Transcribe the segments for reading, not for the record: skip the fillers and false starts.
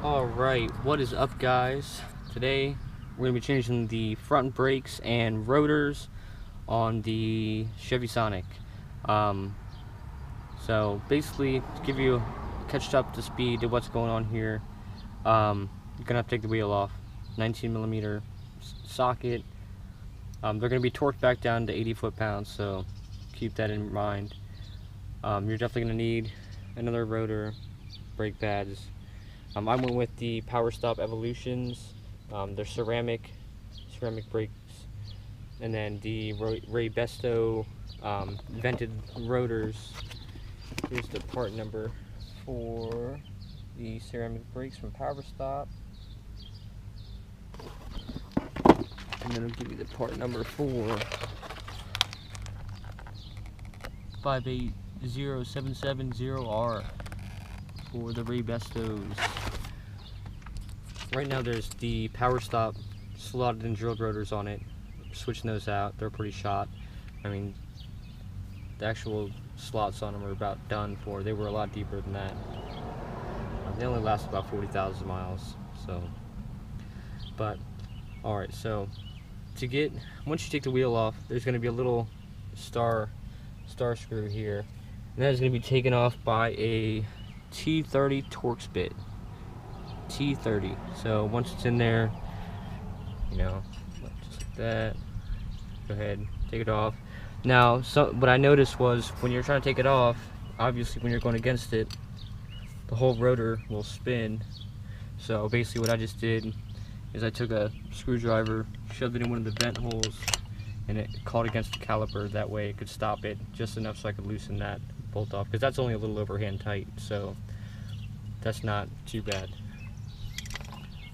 Alright, what is up, guys? Today we're going to be changing the front brakes and rotors on the Chevy Sonic. So basically, to give you catch up to speed to what's going on here, you're going to have to take the wheel off. 19mm socket. They're going to be torqued back down to 80 foot-pounds, so keep that in mind. You're definitely going to need another rotor, brake pads. I went with the Power Stop Evolutions. They're ceramic brakes, and then the Reassembly vented rotors. Here's the part number for the ceramic brakes from Power Stop, and then I'll give you the part number for 580770R for the Reassembly. Right now there's the Power Stop slotted and drilled rotors on it. Switching those out, they're pretty shot. I mean, the actual slots on them are about done for. They were a lot deeper than that. They only last about 40,000 miles. So, but alright, so once you take the wheel off, there's going to be a little star screw here, and that is going to be taken off by a T30 Torx bit. T30. So once it's in there, you know, just like that, go ahead, take it off. Now, what I noticed was when you're trying to take it off, obviously when you're going against it, the whole rotor will spin. So basically what I just did is I took a screwdriver, shoved it in one of the vent holes, and it caught against the caliper. That way it could stop it just enough so I could loosen that bolt off, because that's only a little overhand tight, so that's not too bad.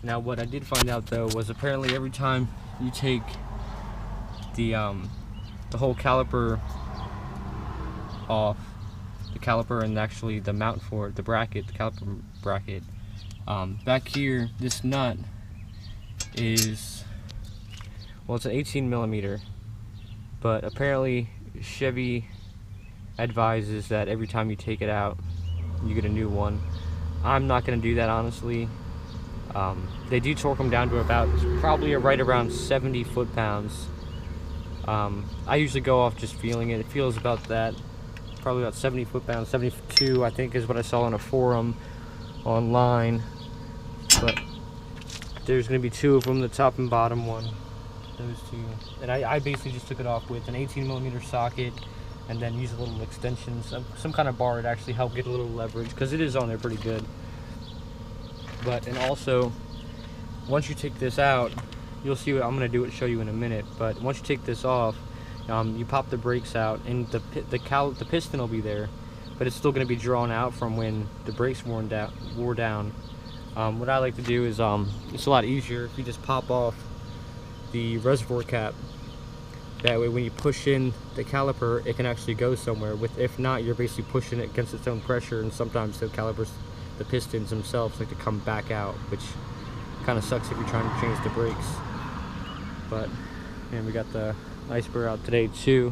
Now what I did find out though was apparently every time you take the whole caliper off, the caliper and actually the mount for it, the bracket, the caliper bracket, back here, this nut is, well, it's an 18mm, but apparently Chevy advises that every time you take it out you get a new one. I'm not going to do that, honestly. They do torque them down to about probably right around 70 foot-pounds. I usually go off just feeling it. It feels about that, probably about 70 foot-pounds. 72 I think is what I saw on a forum online, but there's going to be two of them, the top and bottom one, those two. And I basically just took it off with an 18mm socket, and then use a little extension, some kind of bar to actually help get a little leverage, because it is on there pretty good. But, and also, once you take this out, you'll see what I'm going to do it, show you in a minute, but once you take this off, you pop the brakes out, and the piston will be there, but it's still going to be drawn out from when the brakes wore down. What I like to do is, it's a lot easier if you just pop off the reservoir cap. That way when you push in the caliper, it can actually go somewhere. If not, you're basically pushing it against its own pressure, and sometimes the calipers, the pistons themselves, like to come back out, which kind of sucks if you're trying to change the brakes. But, and we got the iceberg out today too.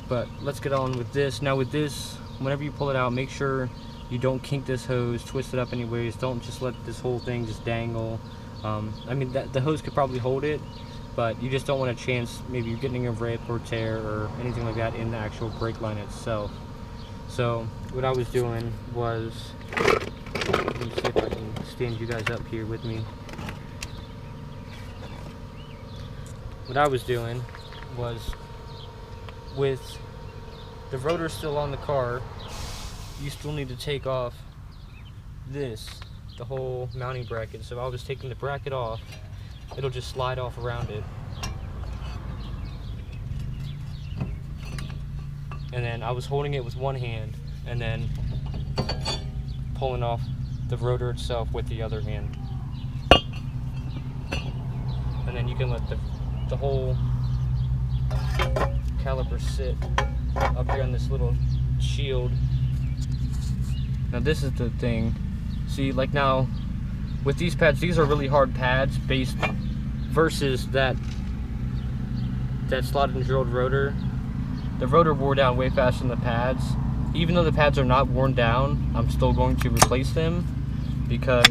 But let's get on with this. Now with this, whenever you pull it out, make sure you don't kink this hose, twist it up anyways. Don't just let this whole thing just dangle. I mean, the hose could probably hold it, but you just don't want a chance maybe you're getting a rip or tear or anything like that in the actual brake line itself. So what I was doing was, let me see if I can stand you guys up here with me. What I was doing was, with the rotor still on the car, you still need to take off this, the whole mounting bracket. So I was taking the bracket off, it'll just slide off around it. And then I was holding it with one hand and then pulling off the rotor itself with the other hand. And then you can let the whole caliper sit up here on this little shield. Now this is the thing. See, like now with these pads, these are really hard pads based versus that slotted and drilled rotor. The rotor wore down way faster than the pads. Even though the pads are not worn down, I'm still going to replace them. because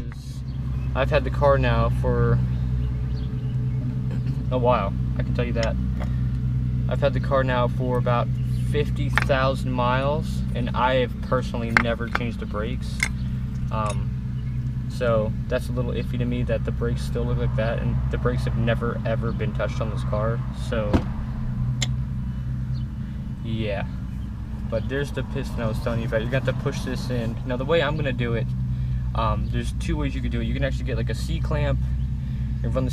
I've had the car now for a while, I can tell you that. I've had the car now for about 50,000 miles, and I have personally never changed the brakes. So that's a little iffy to me that the brakes still look like that, and the brakes have never ever been touched on this car. So yeah, but there's the piston I was telling you about. You got to push this in. Now the way I'm gonna do it, there's two ways you can do it. You can actually get like a C-clamp and run the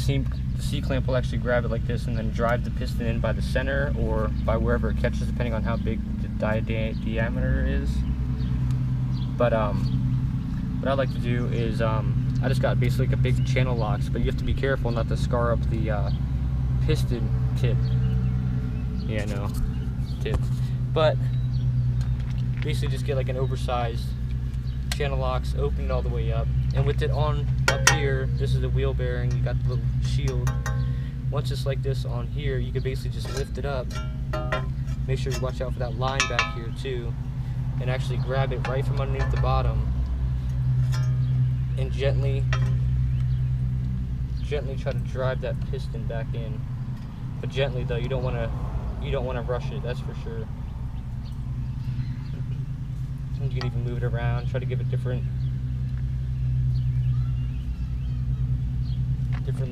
C-clamp will actually grab it like this and then drive the piston in by the center or by wherever it catches, depending on how big the diameter is. But what I like to do is I just got basically like a big channel locks, but you have to be careful not to scar up the piston tip. Yeah, no, tip. But basically just get like an oversized channel locks, open it all the way up, and with it on up here, this is the wheel bearing, you got the little shield. Once it's like this on here, you can basically just lift it up. Make sure you watch out for that line back here too, and actually grab it right from underneath the bottom and gently try to drive that piston back in. But gently though, you don't want to rush it, that's for sure. And you can even move it around, try to give it different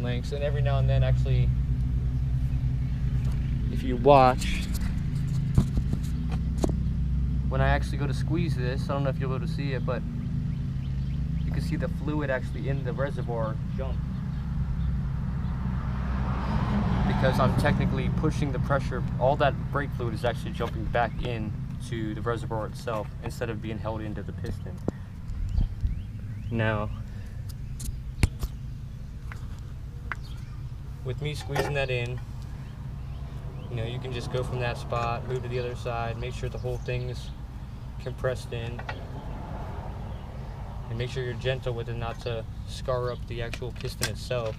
lengths, and every now and then, actually, if you watch, when I actually go to squeeze this, I don't know if you'll be able to see it, but you can see the fluid actually in the reservoir jump, because I'm technically pushing the pressure. All that brake fluid is actually jumping back in to the reservoir itself instead of being held into the piston. Now, with me squeezing that in, you know, you can just go from that spot, move to the other side, make sure the whole thing is compressed in, and make sure you're gentle with it not to scar up the actual piston itself.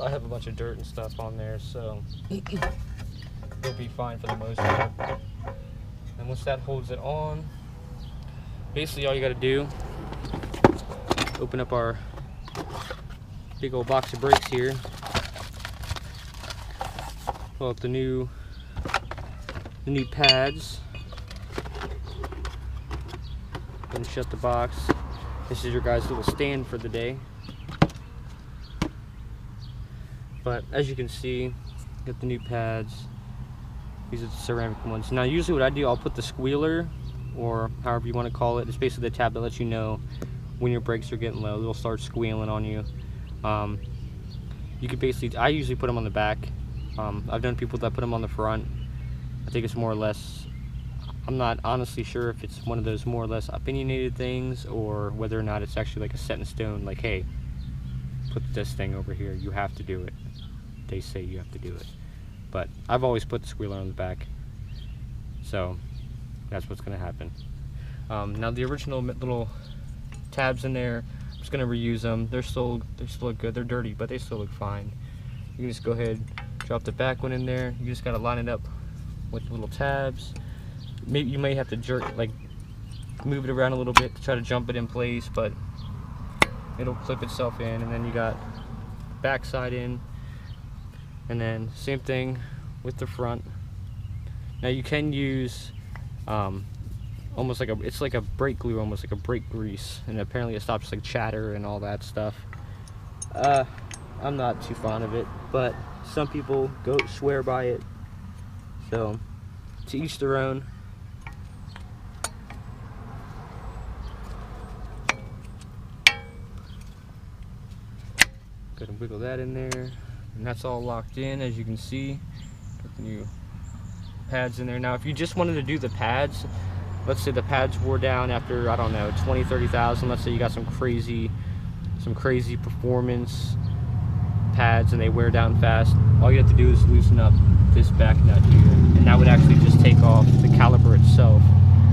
I have a bunch of dirt and stuff on there, so it'll be fine for the most part. And once that holds it on, basically all you got to do, open up our big old box of brakes here, pull up the new pads, and shut the box. This is your guys' little stand for the day. But as you can see, got the new pads. These are the ceramic ones. Now usually what I do, I'll put the squealer, or however you want to call it. It's basically the tab that lets you know when your brakes are getting low. They'll start squealing on you. You could basically, I usually put them on the back. I've known people that put them on the front. I think it's more or less, I'm not honestly sure if it's one of those more or less opinionated things, or whether or not it's actually like a set in stone, like, hey, put this thing over here, you have to do it. They say you have to do it. But I've always put the squealer on the back, so that's what's going to happen. Now the original little tabs in there, I'm just going to reuse them. They still look good. They're dirty, but they still look fine. You can just go ahead, drop the back one in there. You just got to line it up with the little tabs. Maybe you may have to jerk, like, move it around a little bit to try to jump it in place, but it'll clip itself in. And then you got back side in, and then same thing with the front. Now you can use almost like it's like a brake glue, almost like a brake grease, and apparently it stops like chatter and all that stuff. I'm not too fond of it, but some people swear by it, so to each their own. Go ahead and wiggle that in there, and that's all locked in, as you can see. Got the new pads in there. Now if you just wanted to do the pads, let's say the pads wore down after, I don't know, 20-30,000, let's say you got some crazy performance pads and they wear down fast, all you have to do is loosen up this back nut here, and that would actually just take off the caliper itself.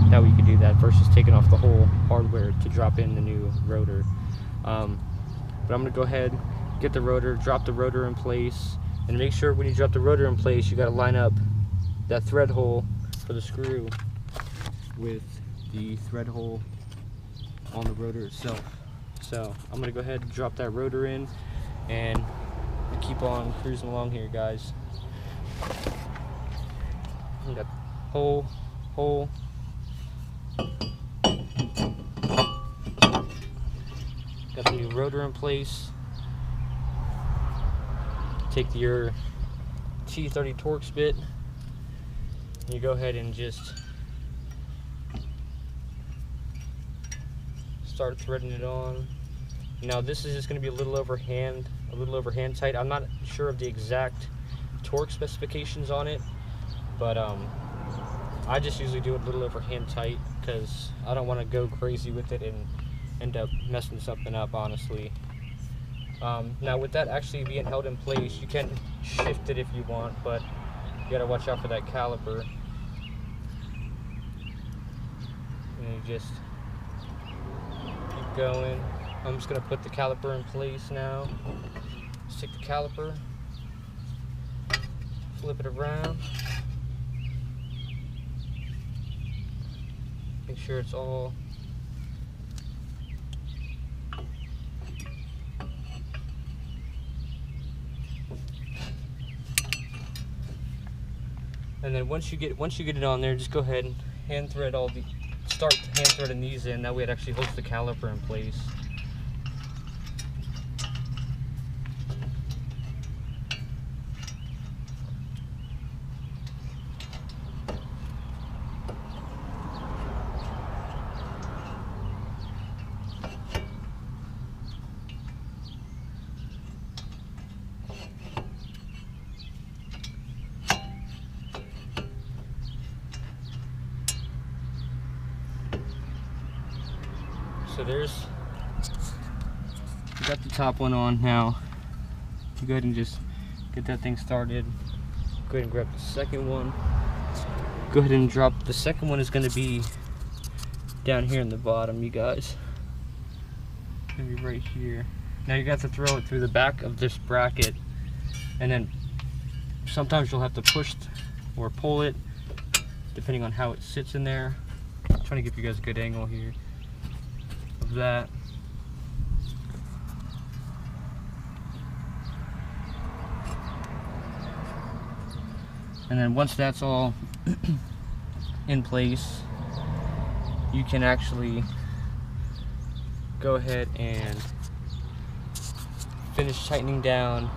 That way you could do that versus taking off the whole hardware to drop in the new rotor. But I'm going to go ahead, get the rotor, drop the rotor in place, and make sure when you drop the rotor in place, you got to line up that thread hole for the screw with the thread hole on the rotor itself. So I'm gonna go ahead and drop that rotor in and keep on cruising along here, guys. We got hole. Got the new rotor in place. Take your T30 Torx bit. You go ahead and just start threading it on. Now this is just going to be a little over hand tight. I'm not sure of the exact torque specifications on it, but I just usually do it a little over hand tight because I don't want to go crazy with it and end up messing something up, honestly. Now with that actually being held in place, you can shift it if you want, but you gotta watch out for that caliper. And you just keep going. I'm just gonna put the caliper in place now. Stick the caliper, flip it around, make sure it's all and then once you get it on there, just go ahead and start hand threading these in. That way it actually holds the caliper in place. So we got the top one on now. Go ahead and just get that thing started. Go ahead and grab the second one. Go ahead and drop, the second one is going to be down here in the bottom, you guys. It's going to be right here. Now you got to throw it through the back of this bracket, and then sometimes you'll have to push or pull it depending on how it sits in there. I'm trying to give you guys a good angle here of that. And then once that's all in place, you can actually go ahead and finish tightening down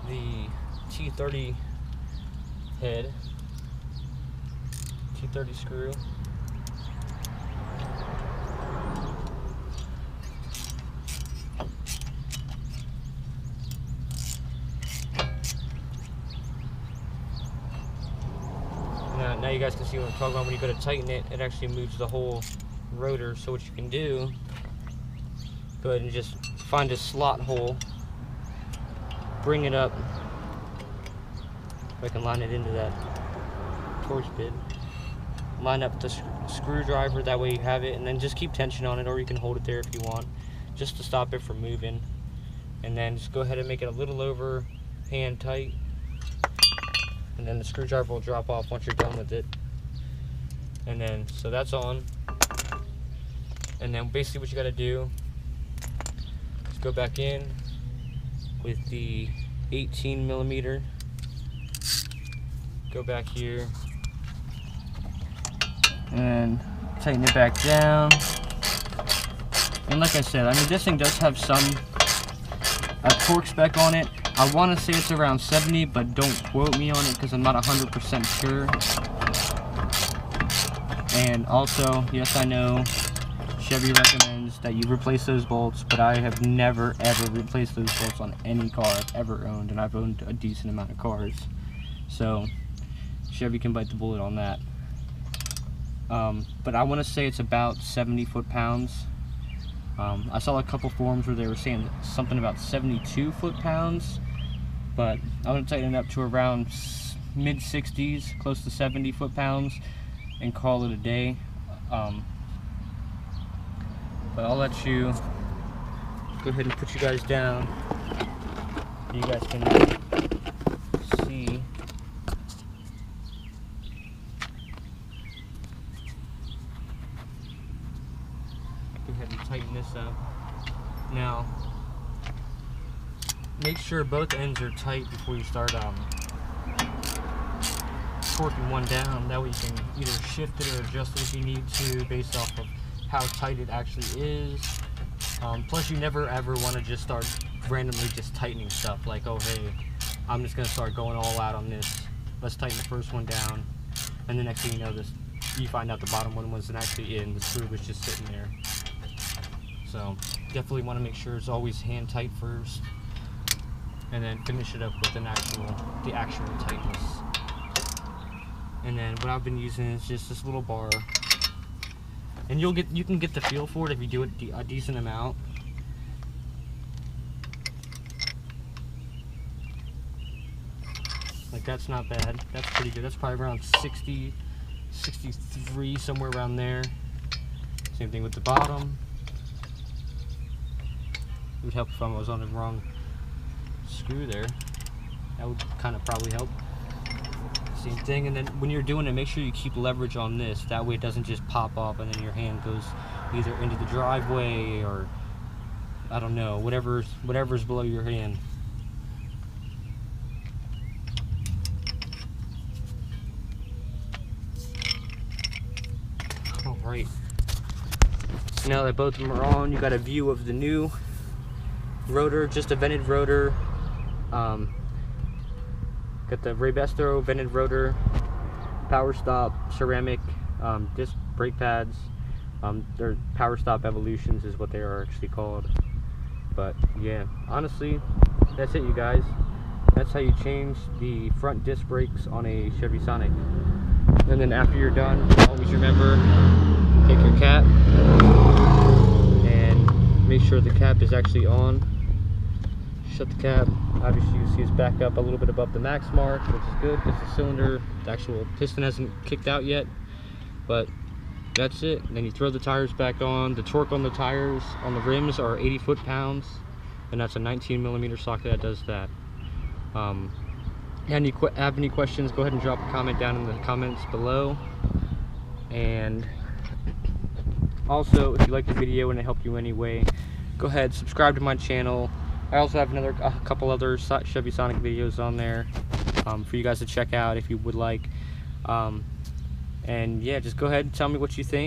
the T30 head, T30 screw. Now you guys can see what I'm talking about. When you go to tighten it, it actually moves the whole rotor. So what you can do, go ahead and just find a slot hole, bring it up, if I can line it into that Torx bit, line up the screwdriver, that way you have it, and then just keep tension on it, or you can hold it there if you want, just to stop it from moving. And then just go ahead and make it a little over hand tight, and then the screwdriver will drop off once you're done with it. And then, so that's on. And then basically what you gotta do is go back in with the 18mm, go back here, and tighten it back down. And like I said, I mean, this thing does have a torque spec on it. I want to say it's around 70, but don't quote me on it because I'm not 100% sure. And also, yes, I know Chevy recommends that you replace those bolts, but I have never ever replaced those bolts on any car I've ever owned, and I've owned a decent amount of cars. So Chevy can bite the bullet on that. But I want to say it's about 70 foot-pounds. I saw a couple forums where they were saying something about 72 foot-pounds, but I'm going to tighten it up to around mid-60s, close to 70 foot-pounds, and call it a day. But I'll let you go ahead and put you guys down. You guys can see. go ahead and tighten this up. Now, make sure both ends are tight before you start torquing one down. That way you can either shift it or adjust it if you need to, based off of how tight it actually is. Plus, you never ever want to just start randomly just tightening stuff like, oh hey, I'm just gonna start going all out on this. Let's tighten the first one down, and the next thing you know, you find out the bottom one wasn't actually in. The screw was just sitting there. So definitely want to make sure it's always hand tight first, and then finish it up with the actual tightness. And then what I've been using is just this little bar, and you can get the feel for it if you do it a decent amount. Like, that's not bad. That's pretty good. That's probably around 60, 63, somewhere around there. Same thing with the bottom. It would help if I was on the wrong screw there. That would kind of probably help. Same thing. And then when you're doing it, make sure you keep leverage on this. That way it doesn't just pop up and then your hand goes either into the driveway or, I don't know, whatever's below your hand. Alright. So now that both of them are on, you got a view of the new rotor, just a vented rotor. Got the Reassembly vented rotor, power stop, ceramic disc brake pads. They're power stop evolutions is what they are actually called. But yeah, honestly, that's it, you guys. That's how you change the front disc brakes on a Chevy Sonic. And then after you're done, always remember, take your cap and make sure the cap is actually on. Shut the cap. Obviously you see it's back up a little bit above the max mark, which is good because the cylinder, the actual piston hasn't kicked out yet. But that's it. And then you throw the tires back on. The torque on the tires on the rims are 80 foot-pounds, and that's a 19mm socket that does that. Have any questions, go ahead and drop a comment down in the comments below. And also, if you like the video and it helped you anyway, go ahead, subscribe to my channel. I also have a couple other Chevy Sonic videos on there for you guys to check out if you would like. And yeah, just go ahead and tell me what you think.